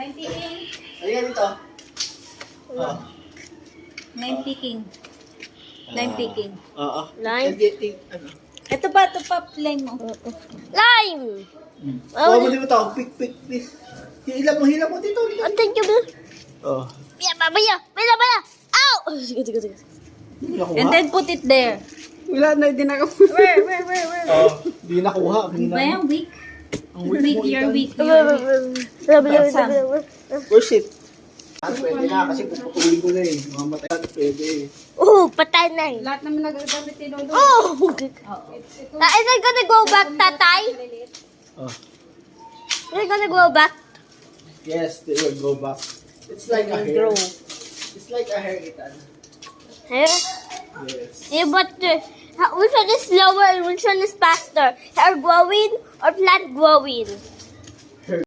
Line picking. Halika dito. Oh. Line picking. Line picking. Oo. Lime? Ano? Ito pa, line mo. Lime! Oh, mo dito. Pick. Hila mo dito. Oh, thank you. Oh. Baya! Ow! Sige. Hindi nakuha. And then put it there. Wala na, hindi na ako. Where? Oh, hindi nakuha. Di ba yung weak? Ang Weak, you're weak. Where's it? Pwede na kasi puputulin ko na eh. Mamatay na pwede eh. Oh, patay na eh. Lahat naman nagagamit ni Lolo. Oh! Is it gonna go back, Tatay? Oh. Is it gonna go back? Yes, they will go back. It's like a hair. It's like a hair, Ethan. Hair? Yes. Yeah, but which one is slower and which one is faster? Hair growing or plant growing?